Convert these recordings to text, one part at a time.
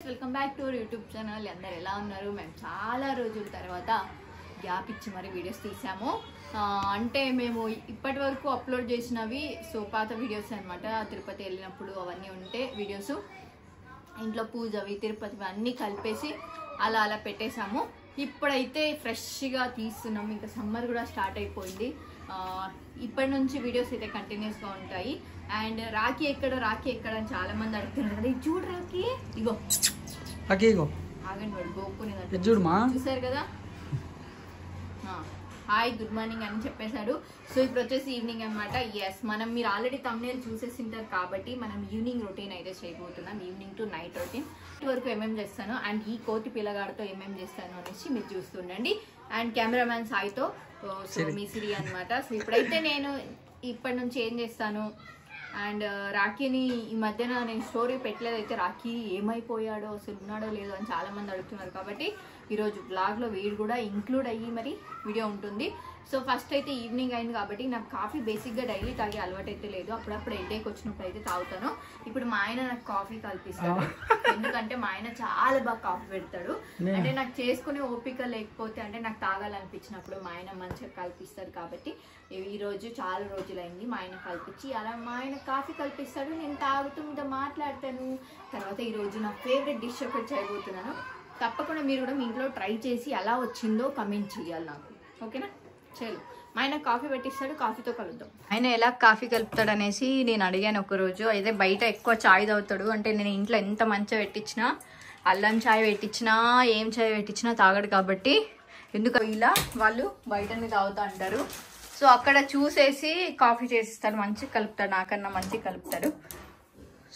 Welcome back to our YouTube channel. అందరు ఎలా ఉన్నారు? మేము చాలా రోజుల తర్వాత గ్యాప్ ఇచ్చి మరి వీడియోస్ తీసాము. అంటే మేము ఇప్పటి వరకు అప్లోడ్ చేసినవి పాత వీడియోస్ అనమాట. తిరుపతి వెళ్ళినప్పుడు అవన్నీ ఉంటే వీడియోస్, ఇంట్లో పూజవి తిరుపతి అన్నీ కలిపేసి అలా పెట్టేసాము. ఇప్పుడైతే ఫ్రెష్గా తీస్తున్నాము. ఇంకా సమ్మర్ కూడా స్టార్ట్ అయిపోయింది. ఇప్పటి నుంచి వీడియోస్ అయితే కంటిన్యూస్గా ఉంటాయి. అండ్ రాఖీ ఎక్కడ అని చాలా మంది అడుగుతున్నారు కదా. ఇది చూడు రాఖీ, ఇగో ఆగండి వాడు గోక్కునేది చూసారు కదా. హాయ్ గుడ్ మార్నింగ్ అని చెప్పేశాడు. సో ఇప్పుడు వచ్చేసి ఈవినింగ్ అనమాట. ఎస్, మీరు ఆల్రెడీ తమ్నేల్ చూసేసింటారు కాబట్టి మనం ఈవినింగ్ రొటీన్ అయితే చేయబోతున్నాం. ఈవినింగ్ టు నైట్ రొటీన్ వరకు ఏమేమి చేస్తాను అండ్ ఈ కోతి పిల్లగాడితో ఏమేమి చేస్తాను అనేసి మీరు చూస్తుండండి. అండ్ కెమెరామ్యాన్ సాయితో మీ సిరి అనమాట. సో ఇప్పుడైతే నేను ఇప్పటి నుంచి ఏం చేస్తాను అండ్ రాఖీని ఈ మధ్యన నేను స్టోరీ పెట్టలేదైతే రాఖీ ఏమైపోయాడో అసలు ఉన్నాడో లేదో అని చాలా మంది అడుగుతున్నారు. కాబట్టి ఈరోజు బ్లాగ్లో వీడు కూడా ఇంక్లూడ్ అయ్యి మరి వీడియో ఉంటుంది. సో ఫస్ట్ అయితే ఈవినింగ్ అయింది కాబట్టి నాకు కాఫీ బేసిక్గా డైలీ తాగే అలవాటు అయితే లేదు. అప్పుడప్పుడు హెడేక్ వచ్చినప్పుడు అయితే తాగుతాను. ఇప్పుడు మా ఆయన నాకు కాఫీ కల్పిస్తాడు. ఎందుకంటే మా ఆయన చాలా బాగా కాఫీ పెడతాడు. అంటే నాకు చేసుకునే ఓపిక లేకపోతే అంటే నాకు తాగాలనిపించినప్పుడు మా ఆయన మంచిగా కల్పిస్తాడు. కాబట్టి ఈ రోజు చాలా రోజులైంది మా ఆయన కల్పించి, అలా మా ఆయన కాఫీ కల్పిస్తాడు, నేను తాగుతూ మీద మాట్లాడతాను. తర్వాత ఈరోజు నా ఫేవరెట్ డిష్ ఒకటి చేయబోతున్నాను. తప్పకుండా మీరు కూడా మీ ఇంట్లో ట్రై చేసి ఎలా వచ్చిందో కమెంట్ చేయాలి నాకు, ఓకేనా? చలో, మా ఆయన కాఫీ పెట్టిస్తాడు, కాఫీతో కలుద్దాం. ఆయన ఎలా కాఫీ కలుపుతాడు అనేసి నేను అడిగాను ఒకరోజు. అయితే బయట ఎక్కువ చాయ్ తాగుతాడు. అంటే నేను ఇంట్లో ఎంత మంచిగా పెట్టించినా, అల్లం చాయ్ పెట్టించినా, ఏం చాయ్ పెట్టించినా తాగడు. కాబట్టి ఎందుకు ఇలా వాళ్ళు బయటనే తాగుతా అంటారు. సో అక్కడ చూసేసి కాఫీ చేసిస్తాడు, మంచిగా కలుపుతాడు, నాకన్నా మంచిగా కలుపుతాడు.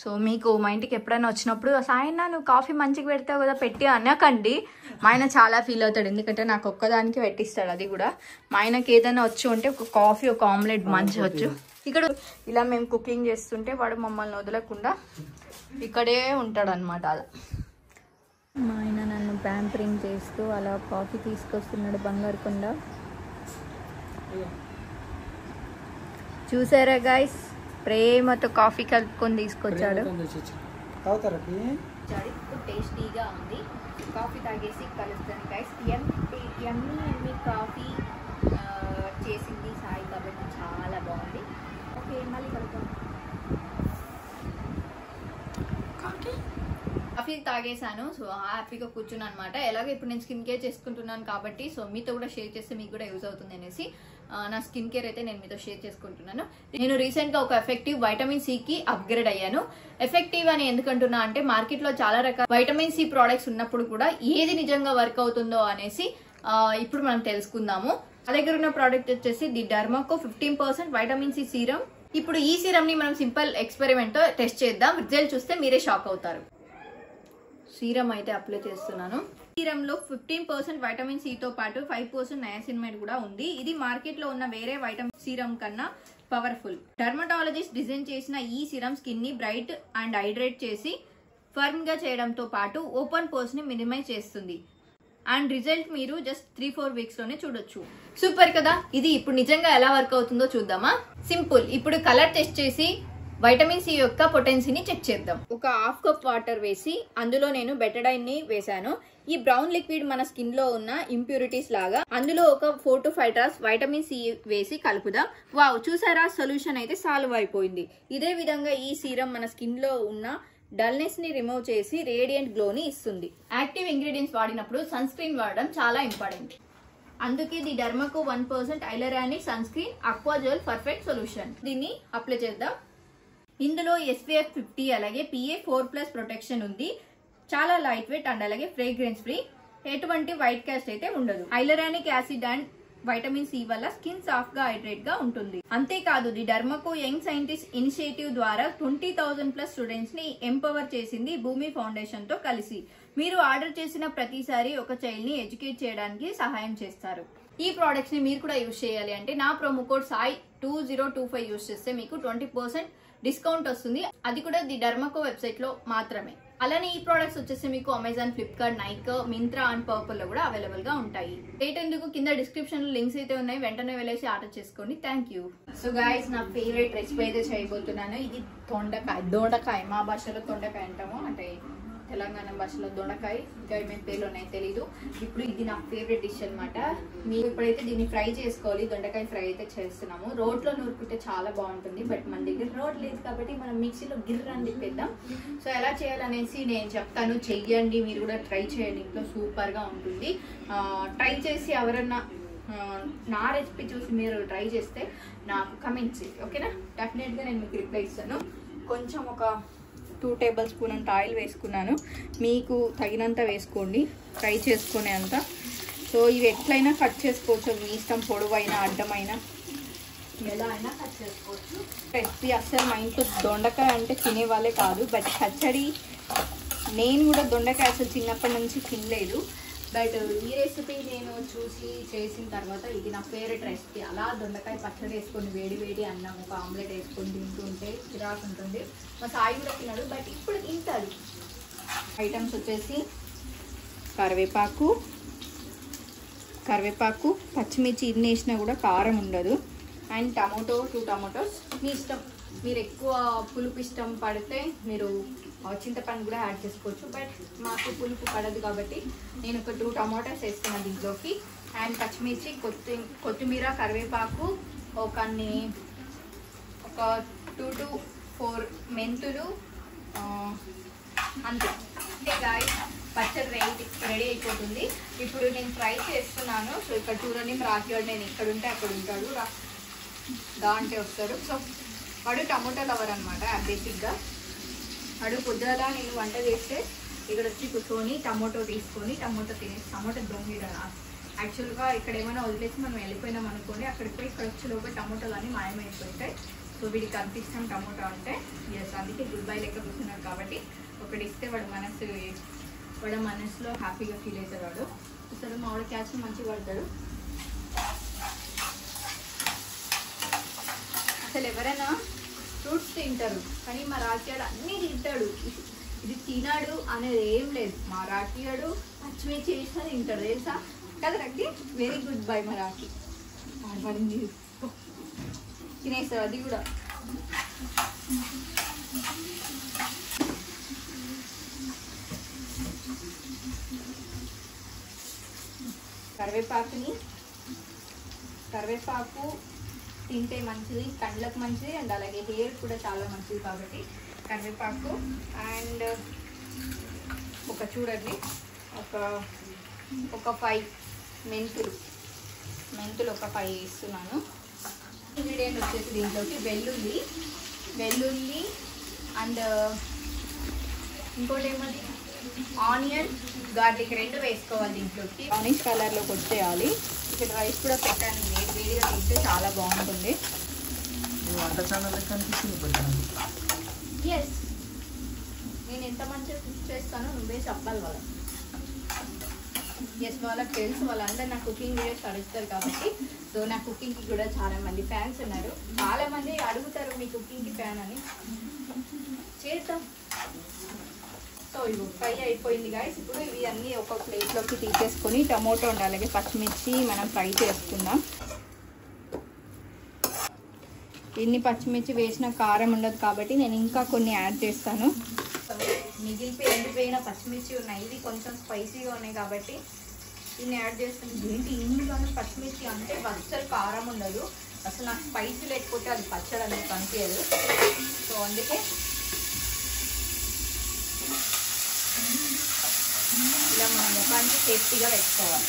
సో మీకు మా ఇంటికి ఎప్పుడైనా వచ్చినప్పుడు సాయన్న నువ్వు కాఫీ మంచిగా పెడతావు కదా పెట్టి అనకండి. మా ఆయన చాలా ఫీల్ అవుతాడు. ఎందుకంటే నాకు ఒక్కదానికి పెట్టిస్తాడు. అది కూడా మా ఆయనకి ఏదైనా వచ్చు అంటే ఒక కాఫీ, ఒక ఆమ్లెట్ మంచిగా వచ్చు. ఇక్కడ ఇలా మేము కుకింగ్ చేస్తుంటే వాడు మమ్మల్ని వదలకుండా ఇక్కడే ఉంటాడు అనమాట. అలా మా ఆయన నన్ను ప్యాంపరింగ్ చేస్తూ అలా కాఫీ తీసుకొస్తున్నాడు. బంగారు కొండ చూసారా గైస్, ప్రేమతో కాఫీ కలుపుకొని తీసుకొచ్చాడు. టేస్టీగా ఉంది. కాఫీ తాగేసి కలుస్తాను గైస్. ఎమ్మీ కాఫీ చేసింది సాయి కాబట్టి చాలా బాగుంది. ఓకే, మళ్ళీ కలుపుతాను. కాఫీ తాగేసాను. సో హ్యాపీగా కూర్చున్నాను అనమాట. ఎలాగో ఇప్పుడు నేను స్కిన్ కేర్ చేసుకుంటున్నాను కాబట్టి సో మీతో కూడా షేర్ చేస్తే మీకు కూడా యూజ్ అవుతుంది అనేసి నా స్కిన్ కేర్ అయితే నేను మీతో షేర్ చేసుకుంటున్నాను. నేను రీసెంట్గా ఒక ఎఫెక్టివ్ వైటమిన్ సికి అప్గ్రేడ్ అయ్యాను. ఎఫెక్టివ్ అని ఎందుకంటున్నా అంటే మార్కెట్లో చాలా రకాల వైటమిన్ సి ప్రోడక్ట్స్ ఉన్నప్పుడు కూడా ఏది నిజంగా వర్క్ అవుతుందో అనేసి ఇప్పుడు మనం తెలుసుకుందాము. నా దగ్గర ఉన్న ప్రోడక్ట్ వచ్చేసి ది డర్మాకో 15% వైటమిన్ సి సీరం. ఇప్పుడు ఈ సీరం ని మనం సింపుల్ ఎక్స్పెరిమెంట్ తో టెస్ట్ చేద్దాం. రిజల్ట్ చూస్తే మీరే షాక్ అవుతారు. సీరం అయితే అప్లై చేస్తున్నాను. సీరంలో 15% వైటమిన్ సితో పాటు 5% నయాసినమైడ్ కూడా ఉంది. ఇది మార్కెట్ లో ఉన్న వేరే వైటమిన్ సీరం కన్నా పవర్ఫుల్. డర్మటాలజిస్ట్ డిజైన్ చేసిన ఈ సీరం స్కిన్ ని బ్రైట్ అండ్ హైడ్రేట్ చేసి ఫర్మ్ గా చేయడంతో పాటు ఓపెన్ పోర్స్ ని మినిమైజ్ చేస్తుంది. అండ్ రిజల్ట్ మీరు జస్ట్ 3-4 వీక్స్ లోనే చూడొచ్చు. సూపర్ కదా. ఇది ఇప్పుడు నిజంగా ఎలా వర్క్ అవుతుందో చూద్దామా? సింపుల్. ఇప్పుడు కలర్ టెస్ట్ చేసి వైటమిన్ సి యొక్క పొటెన్సీని చెక్ చేద్దాం. ఒక హాఫ్ కప్ వాటర్ వేసి అందులో నేను బెటడైన్ ని వేసాను. ఈ బ్రౌన్ లిక్విడ్ మన స్కిన్ లో ఉన్న ఇంప్యూరిటీస్ లాగా. అందులో ఒక 4 to 5 drops వైటమిన్ సి వేసి కలుపుదాం. వావ్, చూసారా, సొల్యూషన్ అయితే సాల్వ్ అయిపోయింది. ఇదే విధంగా ఈ సీరం మన స్కిన్ లో ఉన్న డల్నెస్ ని రిమూవ్ చేసి రేడియంట్ గ్లో ని ఇస్తుంది. యాక్టివ్ ఇంగ్రీడియంట్స్ వాడినప్పుడు సన్ స్క్రీన్ వాడడం చాలా ఇంపార్టెంట్. అందుకే the Dermaco 1% hyaluronic sunscreen aqua gel perfect solution. దీన్ని అప్లై చేద్దాం. ఇందులో SPF 50 అలాగే PA4+ ప్రొటెక్షన్ ఉంది. చాలా లైట్ వెయిట్ అండ్ అలాగే ఫ్రేగ్రెన్స్ ఫ్రీ. ఎటువంటి వైట్ కాస్ట్ అయితే ఉండదు. Hyaluronic acid and vitamin C వల్ల స్కిన్ సాఫ్ట్ గా హైడ్రేట్ గా ఉంటుంది. అంతేకాదు the Dermaco young scientist initiative ద్వారా 20,000+ స్టూడెంట్స్ ని ఎంపవర్ చేసింది భూమి ఫౌండేషన్ తో కలిసి. మీరు ఆర్డర్ చేసిన ప్రతిసారి ఒక చైల్డ్ ని ఎడ్యుకేట్ చేయడానికి సహాయం చేస్తారు. ఈ ప్రొడక్ట్స్ ని మీరు కూడా యూజ్ చేయాలి అంటే నా ప్రోమో కోడ్ సాయి 2025 యూజ్ చేస్తే మీకు 20% డిస్కౌంట్ వస్తుంది. అది కూడా ది డర్మాకో వెబ్సైట్ లో మాత్రమే. అలానే ఈ ప్రొడక్ట్స్ వచ్చేసి మీకు Amazon, Flipkart, Nykaa, Myntra and purple లో కూడా అవైలబుల్ గా ఉంటాయి. రేట్ ఎందుకు కింద డిస్క్రిప్షన్ లో లింక్స్ అయితే ఉన్నాయి, వెంటనే వెళ్ళేసి ఆర్డర్ చేసుకోండి. Thank you. సో గైస్, నా ఫేవరెట్ రెసిపీ అయితే చేయబోతున్నాను. ఇది దొండకాయ. మా భాషలో దొండకాయ అంటాము, అంటే తెలంగాణ భాషలో దొండకాయ, ఇంకా ఏమేమి పేర్లు ఉన్నాయో తెలీదు. ఇప్పుడు ఇది నా ఫేవరెట్ డిష్ అనమాట. మీరు ఇప్పుడైతే దీన్ని ఫ్రై చేసుకోవాలి. దొండకాయ ఫ్రై అయితే చేస్తున్నాము. రోట్లో నూరుకుంటే చాలా బాగుంటుంది, బట్ మన దగ్గర రోడ్ లేదు కాబట్టి మనం మిక్సీలో గిర్రని తిప్పేద్దాం. సో ఎలా చేయాలనేసి నేను చెప్తాను, చెయ్యండి, మీరు కూడా ట్రై చేయండి, ఇంట్లో సూపర్గా ఉంటుంది. ట్రై చేసి ఎవరన్నా నా రెసిపీ చూసి మీరు ట్రై చేస్తే నాకు కమెంట్ చేయండి, ఓకేనా? డెఫినెట్గా నేను మీకు రిప్లై ఇస్తాను. కొంచెం ఒక 2 టేబుల్ స్పూన్ అంత ఆయిల్ వేసుకున్నాను. మీకు తగినంత వేసుకోండి ఫ్రై చేసుకునే అంత. సో ఇవి ఎట్లయినా కట్ చేసుకోవచ్చు, మీ ఇష్టం, పొడవైనా అడ్డమైనా ఎలా అయినా కట్ చేసుకోవచ్చు. రెసిపీ అస్సలు మా ఇంట్లో దొండకాయ అంటే తినే వాళ్ళే కాదు, బట్ పచ్చడి నేను కూడా దొండకాయ అసలు చిన్నప్పటి నుంచి తినలేదు. బట్ ఈ రెసిపీ నేను చూసి చేసిన తర్వాత ఇది నా ఫేవరెట్ రెసిపీ. అలా దొండకాయ పచ్చడి వేసుకొని వేడి వేడి అన్నం, ఒక ఆమ్లెట్ వేసుకొని తింటుంటే చిరాకు ఉంటుంది. మా సాయి కూడా తిన్నాడు, బట్ ఇప్పుడు తింటాడు. ఐటమ్స్ వచ్చేసి కరివేపాకు, పచ్చిమిర్చి ఇన్ని వేసినా కూడా కారం ఉండదు. And 2 tomatoes. మీ ఇష్టం, మీరు ఎక్కువ పులుపు ఇష్టం పడితే మీరు చింతపండు కూడా యాడ్ చేసుకోవచ్చు, బట్ మాకు పులుపు పడదు కాబట్టి నేను ఒక 2 టమాటోస్ వేసుకున్నాను దీంట్లోకి. అండ్ పచ్చిమిర్చి, కొత్తిమీర, కరివేపాకు, ఒక 2 to 4 మెంతులు, అంతే. గాయ్స్ పచ్చడి రెడీ అయిపోతుంది. ఇప్పుడు నేను ఫ్రై చేస్తున్నాను. సో ఇక్కడ చూడండి, రాకివాడు నేను ఇక్కడ ఉంటే అక్కడ ఉంటాడు, దాంట్లో వస్తాడు. సో వాడు టమాటో లవర్ అనమాట బేసిక్గా. వాడు పొద్దులా నేను వంట చేస్తే ఇక్కడ వచ్చి కూర్చొని టమాటో తీసుకొని టమాటో తినేసి, టమాటో దొంగ యాక్చువల్గా ఇక్కడ ఏమైనా వదిలేసి మనం వెళ్ళిపోయినాం అనుకోండి, అక్కడికి పోయి ఇక్కడ వచ్చి లోపల టమాటోలు అన్నీ మాయమైపోతాయి. సో వీడికి అనిపిస్తాం టమాటో అంటే. ఎస్, అందుకే గుడ్ బై లెక్క కూర్చున్నాడు కాబట్టి ఒకటి ఇస్తే వాడు మనసులో హ్యాపీగా ఫీల్ అవుతాడు. వాడు అసలు మా వాడు క్యాచ్ మంచిగా పడతాడు. అసలు ఎవరైనా ఫ్రూట్స్ తింటారు, కానీ మా రాకియాడు అన్నీ తింటాడు. ఇది తినాడు అనేది ఏం లేదు. మా రాకియాడు పచ్చిమిర్చి చేసినా తింటాడు, తెలుసా కదా రాకి? వెరీ గుడ్ బై మా రాకి. పడింది తినేస్తాడు అది కూడా. కరివేపాకు తింటే మంచిది, కండ్లకు మంచిది, అండ్ అలాగే హెయిర్ కూడా చాలా మంచిది కాబట్టి కరివేపాకు. అండ్ చూడండి ఒక 5 మెంతులు ఒక 5 వేస్తున్నాను. ఇంగ్రీడియంట్ వచ్చేసి దీంట్లోకి వెల్లుల్లి అండ్ ఇంకోటి ఏమది ఆనియన్, గార్లిక్ 2 వేసుకోవాలి దీంట్లోకి. ఆరెంజ్ కలర్లోకి వచ్చేయాలి. ఇక్కడ రైస్ కూడా పెట్టాను, వేడిగా తింటే చాలా బాగుంటుంది. ఎస్, నేను ఎంత మంచిగా కుక్ చేస్తానో నువ్వే చెప్పాలి వాళ్ళకి. ఎస్, వాళ్ళకి తెలుసు, వాళ్ళందరూ నా కుకింగ్ వీడియోస్ అడుగుతారు కాబట్టి. సో నా కుకింగ్కి కూడా చాలా మంది ఫ్యాన్స్ ఉన్నారు. చాలా మంది అడుగుతారు మీ కుకింగ్కి ఫ్యాన్ అని. చేద్దాం. సో ఇవి ఫ్రై అయిపోయింది గాయస్. ఇప్పుడు ఇవి అన్నీ ఒక ప్లేట్లోకి తీసేసుకొని టమోటో ఉండాలి, అలాగే పచ్చిమిర్చి మనం ఫ్రై చేసుకుందాం. ఇన్ని పచ్చిమిర్చి వేసిన కారం ఉండదు కాబట్టి నేను ఇంకా కొన్ని యాడ్ చేస్తాను. ఎండిపోయిన పచ్చిమిర్చి ఉన్నాయి, ఇవి కొంచెం స్పైసీగా ఉన్నాయి కాబట్టి దీన్ని యాడ్ చేస్తాను. ఏంటి ఇందులోనే పచ్చిమిర్చి అంటే అస్సలు కారం ఉండదు, అసలు నాకు స్పైసీ లేకపోతే అది పచ్చడి అనేది కనిపించదు. సో అందుకే ఇలా మనం ముఖానికి సేఫ్టీగా పెట్టుకోవాలి.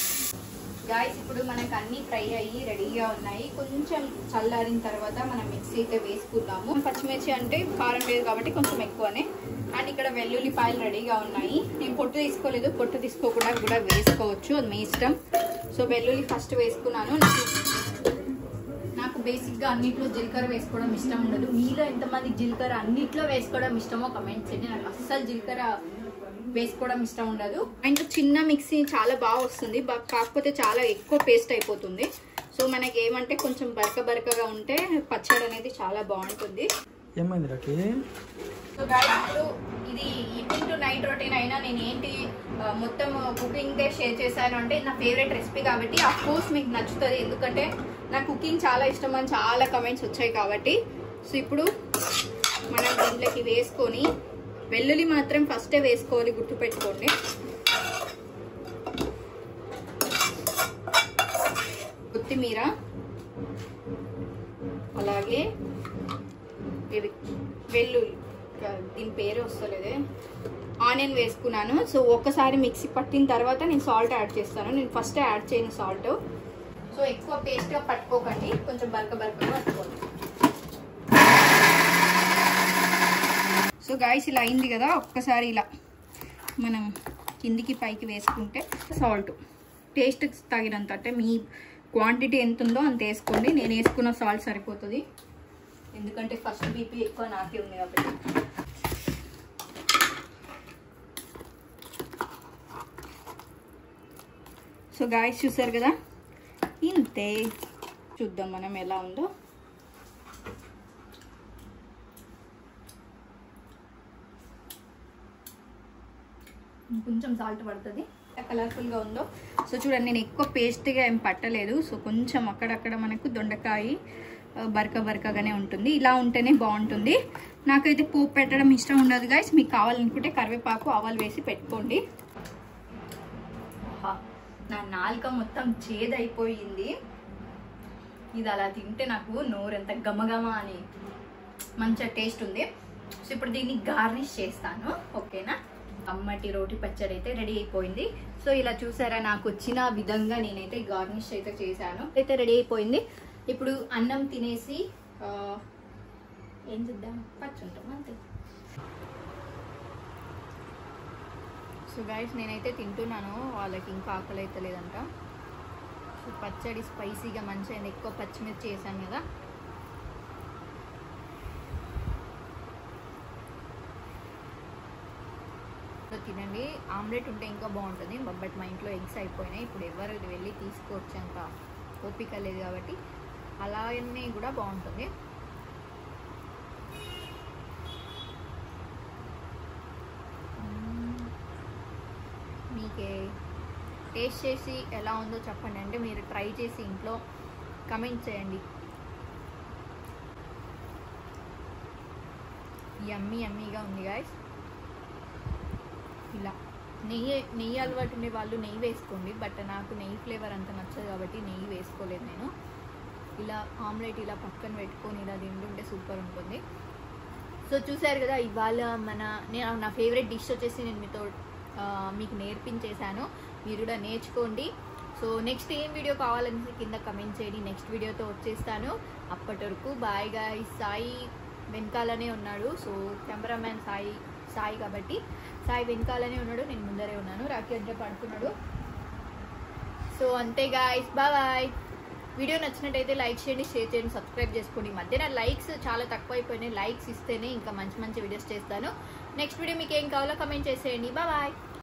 గాయస్ ఇప్పుడు మనకు అన్నీ ఫ్రై అయ్యి రెడీగా ఉన్నాయి. కొంచెం చల్లారిన తర్వాత మనం మిక్సీ అయితే వేసుకుందాము. పచ్చిమిర్చి అంటే కారం లేదు కాబట్టి కొంచెం ఎక్కువనే. అండ్ ఇక్కడ వెల్లుల్లిపాయలు రెడీగా ఉన్నాయి. నేను పొట్టు తీసుకోలేదు, పొట్టు తీసుకోకుండా కూడా వేసుకోవచ్చు, అది మీ ఇష్టం. సో వెల్లుల్లి ఫస్ట్ వేసుకున్నాను. నాకు బేసిక్గా అన్నిట్లో జీలకర్ర వేసుకోవడం ఇష్టం ఉండదు. మీలో ఎంతమందికి జీలకర్ర అన్నిట్లో వేసుకోవడం ఇష్టమో కమెంట్ చేయండి. నాకు అస్సలు జీలకర్ర వేసుకోవడం ఇష్టం ఉండదు. అండ్ చిన్న మిక్సీ చాలా బాగా వస్తుంది, కాకపోతే చాలా ఎక్కువ పేస్ట్ అయిపోతుంది. సో మనకి ఏమంటే కొంచెం బరకగా ఉంటే పచ్చడి అనేది చాలా బాగుంటుంది. సో ఇప్పుడు ఇది ఈవినింగ్ టు నైట్ రొటీన్ అయినా నేను ఏంటి మొత్తం కుకింగ్ డే షేర్ చేశాను అంటే నా ఫేవరెట్ రెసిపీ కాబట్టి ఆఫ్ కోర్స్ మీకు నచ్చుతుంది, ఎందుకంటే నా కుకింగ్ చాలా ఇష్టం అని చాలా కమెంట్స్ వచ్చాయి కాబట్టి. సో ఇప్పుడు మనం దీంట్లోకి వేసుకొని వెల్లుల్లి మాత్రం ఫస్టే వేసుకోవాలి, గుర్తుపెట్టుకోండి. కొత్తిమీర, అలాగే ఇవి వెల్లుల్లి, దీని పేరు వస్తలేదే, ఆనియన్ వేసుకున్నాను. సో ఒక్కసారి మిక్సీ పట్టిన తర్వాత నేను సాల్ట్ యాడ్ చేస్తాను. నేను ఫస్ట్ యాడ్ చేయను సాల్ట్. సో ఎక్కువ పేస్ట్గా పట్టుకోకండి, కొంచెం బరకగా పట్టుకోండి. సో గాయస్ ఇలా అయింది కదా, ఒక్కసారి ఇలా మనం కిందికి పైకి వేసుకుంటే సాల్ట్ టేస్ట్ తగినంత, అంటే మీ క్వాంటిటీ ఎంత ఉందో అంత వేసుకోండి. నేను వేసుకున్న సాల్ట్ సరిపోతుంది, ఎందుకంటే ఫస్ట్ బీపీ ఎక్కువ నాకే ఉంది కాబట్టి. సో గాయస్ చూసారు కదా, ఇంతే. చూద్దాం మనం ఎలా ఉందో. కొంచెం సాల్ట్ పడుతుంది, కలర్ఫుల్గా ఉందో. సో చూడండి, నేను ఎక్కువ పేస్ట్గా ఏం పట్టలేదు. సో కొంచెం అక్కడక్కడ మనకు దొండకాయ బరకగానే ఉంటుంది. ఇలా ఉంటేనే బాగుంటుంది. నాకైతే పోపు పెట్టడం ఇష్టం ఉండదు గాయస్. మీకు కావాలనుకుంటే కరివేపాకు, ఆవాలు వేసి పెట్టుకోండి. నా నాలుక మొత్తం చేదైపోయింది. ఇది అలా తింటే నాకు నోరెంత గమగమ అని మంచిగా టేస్ట్ ఉంది. సో ఇప్పుడు దీన్ని గార్నిష్ చేస్తాను, ఓకేనా. అమ్మటి రోటి పచ్చడి అయితే రెడీ అయిపోయింది. సో ఇలా చూసారా, నాకు వచ్చిన విధంగా నేనైతే గార్నిష్ అయితే చేశాను. అయితే రెడీ అయిపోయింది. ఇప్పుడు అన్నం తినేసి ఏం చేద్దాం, పచ్చుంటాం అంతే. సో గైస్ నేనైతే తింటున్నాను, వాళ్ళకి ఇంకా ఆకలి అయితే లేదంట. సో పచ్చడి స్పైసీగా మంచిగా ఎక్కువ పచ్చిమిర్చి వేసాను కదా. తినండి. ఆమ్లెట్ ఉంటే ఇంకా బాగుంటుంది, బట్ మా ఇంట్లో ఎగ్స్ అయిపోయినాయి. ఇప్పుడు ఎవరు వెళ్ళి తీసుకొచ్చేంత ఓపిక లేదు కాబట్టి అలానే కూడా బాగుంటుంది. మీకే టేస్ట్ చేసి ఎలా ఉందో చెప్పండి, అంటే మీరు ట్రై చేసి ఇంట్లో కమెంట్ చేయండి. యమ్మీగా ఉంది గాయస్. ఇలా నెయ్యి అలవాటు ఉండే వాళ్ళు నెయ్యి వేసుకోండి, బట్ నాకు నెయ్యి ఫ్లేవర్ అంత నచ్చదు కాబట్టి నెయ్యి వేసుకోలేదు నేను. ఇలా ఆమ్లెట్ ఇలా పక్కన పెట్టుకొని ఇలా తింటుంటే సూపర్ ఉంటుంది. సో చూసారు కదా, ఇవాళ నా ఫేవరెట్ డిష్ వచ్చేసి నేను మీకు నేర్పించేశాను. మీరు కూడా నేర్చుకోండి. సో నెక్స్ట్ ఏం వీడియో కావాలని కింద కమెంట్ చేయండి, నెక్స్ట్ వీడియోతో వచ్చేస్తాను. అప్పటి వరకు బాయ్ గాయ్స్. సాయి వెనకాలనే ఉన్నాడు. సో కెమెరామ్యాన్ సాయి కాబట్టి సాయి వెనకాలనే ఉన్నాడు, నేను ముందరే ఉన్నాను. రాఖీ అంటే పడుకున్నాడు. సో అంతే గాయ్స్, బాయ్. వీడియో నచ్చినట్టయితే లైక్ చేయండి, షేర్ చేయండి, సబ్స్క్రైబ్ చేసుకోండి. ఈ మధ్య నా లైక్స్ చాలా తక్కువ అయిపోయినాయి. లైక్స్ ఇస్తేనే ఇంకా మంచి వీడియోస్ చేస్తాను. నెక్స్ట్ వీడియో మీకు ఏం కావాలో కమెంట్ చేసేయండి. బాయ్.